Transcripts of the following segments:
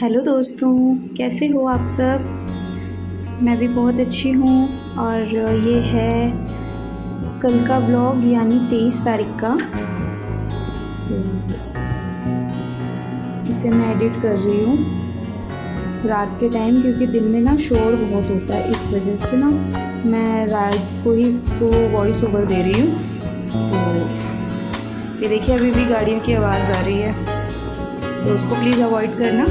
Hello दोस्तों, कैसे हो आप सब। मैं भी बहुत अच्छी हूँ। और ये है कल का ब्लॉग यानी 23 तारीख का। तो इसे मैं एडिट कर रही हूँ रात के टाइम, क्योंकि दिन में ना शोर बहुत होता है। इस वजह से ना मैं रात को ही इसको वॉइस ओवर दे रही हूँ। तो ये देखिए, अभी भी गाड़ियों की आवाज़ आ रही है, तो उसको प्लीज़ अवॉइड करना।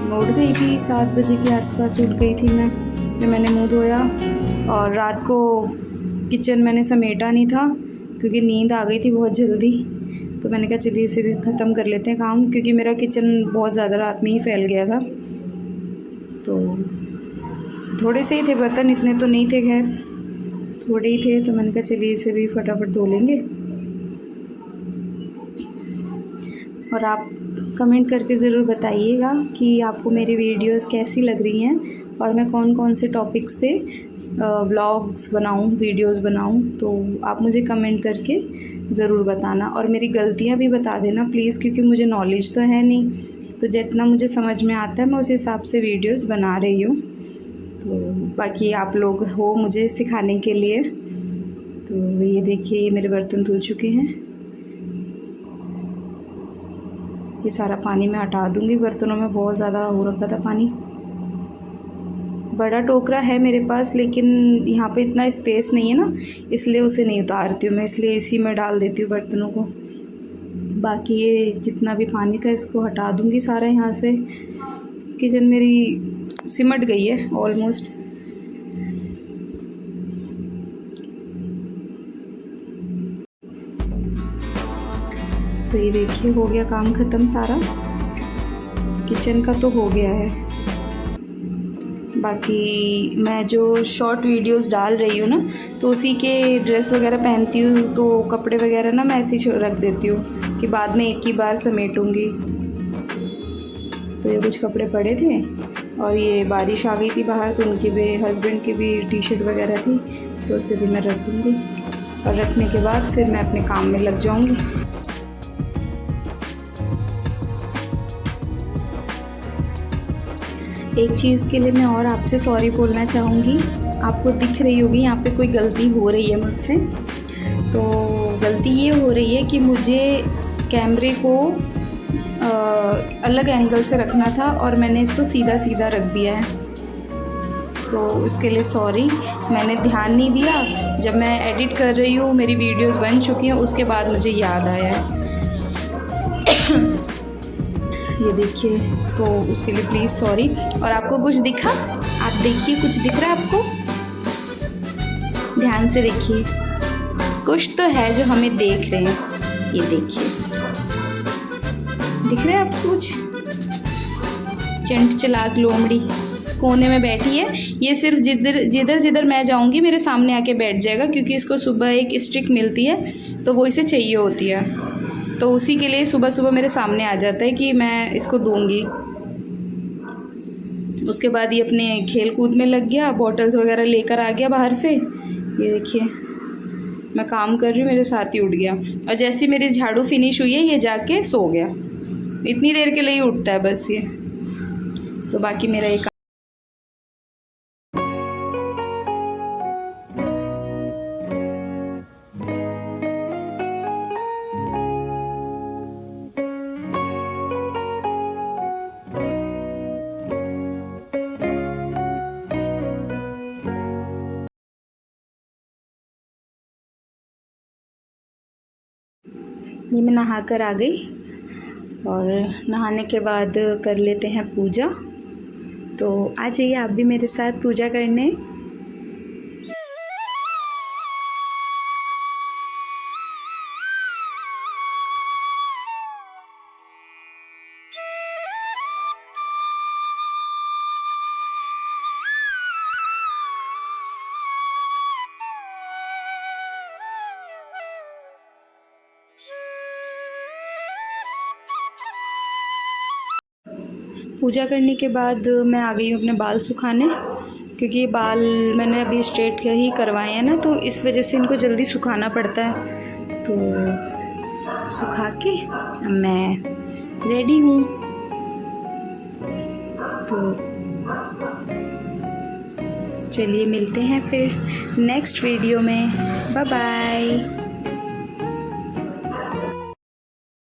मैं उठ गई थी 7 बजे के आसपास उठ गई थी मैं। फिर मैंने मुंह धोया और रात को किचन मैंने समेटा नहीं था क्योंकि नींद आ गई थी बहुत जल्दी। तो मैंने कहा चलिए इसे भी ख़त्म कर लेते हैं काम, क्योंकि मेरा किचन बहुत ज़्यादा रात में ही फैल गया था। तो थोड़े से ही थे बर्तन, इतने तो नहीं थे, खैर थोड़े ही थे। तो मैंने कहा चलिए इसे भी फटाफट धो लेंगे। और आप कमेंट करके ज़रूर बताइएगा कि आपको मेरी वीडियोस कैसी लग रही हैं और मैं कौन कौन से टॉपिक्स पे व्लॉग्स बनाऊं, वीडियोस बनाऊं। तो आप मुझे कमेंट करके ज़रूर बताना और मेरी गलतियां भी बता देना प्लीज़, क्योंकि मुझे नॉलेज तो है नहीं। तो जितना मुझे समझ में आता है मैं उस हिसाब से वीडियोस बना रही हूँ। तो बाकी आप लोग हो मुझे सिखाने के लिए। तो ये देखिए, ये मेरे बर्तन धुल चुके हैं। ये सारा पानी मैं हटा दूँगी, बर्तनों में बहुत ज़्यादा हो रखा था पानी। बड़ा टोकरा है मेरे पास, लेकिन यहाँ पे इतना स्पेस नहीं है ना, इसलिए उसे नहीं उतारती हूँ मैं, इसलिए इसी में डाल देती हूँ बर्तनों को। बाकी ये जितना भी पानी था इसको हटा दूँगी सारा यहाँ से। किचन मेरी सिमट गई है ऑलमोस्ट। तो ये देखिए, हो गया काम ख़त्म सारा, किचन का तो हो गया है। बाकी मैं जो शॉर्ट वीडियोस डाल रही हूँ ना, तो उसी के ड्रेस वगैरह पहनती हूँ, तो कपड़े वगैरह ना मैं ऐसे ही रख देती हूँ कि बाद में एक ही बार समेटूँगी। तो ये कुछ कपड़े पड़े थे और ये बारिश आ गई थी बाहर, तो उनके भी हस्बैंड की भी टी शर्ट वगैरह थी, तो उसे भी मैं रखूँगी। और रखने के बाद फिर मैं अपने काम में लग जाऊँगी। एक चीज़ के लिए मैं और आपसे सॉरी बोलना चाहूँगी। आपको दिख रही होगी यहाँ पे कोई गलती हो रही है मुझसे। तो गलती ये हो रही है कि मुझे कैमरे को अलग एंगल से रखना था और मैंने इसको सीधा सीधा रख दिया है। तो उसके लिए सॉरी, मैंने ध्यान नहीं दिया। जब मैं एडिट कर रही हूँ, मेरी वीडियोस बन चुकी हैं, उसके बाद मुझे याद आया है। ये देखिए, तो उसके लिए प्लीज़ सॉरी। और आपको कुछ दिखा? आप देखिए, कुछ दिख रहा है आपको? ध्यान से देखिए, कुछ तो है जो हमें देख रहे हैं। ये देखिए, दिख रहा है आपको कुछ? चंट चलाक लोमड़ी कोने में बैठी है। ये सिर्फ जिधर जिधर मैं जाऊंगी मेरे सामने आके बैठ जाएगा, क्योंकि इसको सुबह एक स्टिक मिलती है तो वो इसे चाहिए होती है। तो उसी के लिए सुबह सुबह मेरे सामने आ जाता है कि मैं इसको दूंगी। उसके बाद ये अपने खेल कूद में लग गया, बॉटल्स वगैरह लेकर आ गया बाहर से। ये देखिए, मैं काम कर रही हूँ, मेरे साथ ही उठ गया। और जैसे मेरी झाड़ू फिनिश हुई है, ये जाके सो गया। इतनी देर के लिए ही उठता है बस ये। तो बाकी मेरा ये मैं नहा कर आ गई और नहाने के बाद कर लेते हैं पूजा। तो आ जाइए आप भी मेरे साथ पूजा करने। पूजा करने के बाद मैं आ गई हूँ अपने बाल सुखाने, क्योंकि ये बाल मैंने अभी स्ट्रेट ही करवाए हैं ना, तो इस वजह से इनको जल्दी सुखाना पड़ता है। तो सुखा के मैं रेडी हूँ। तो चलिए मिलते हैं फिर नेक्स्ट वीडियो में। Bye bye.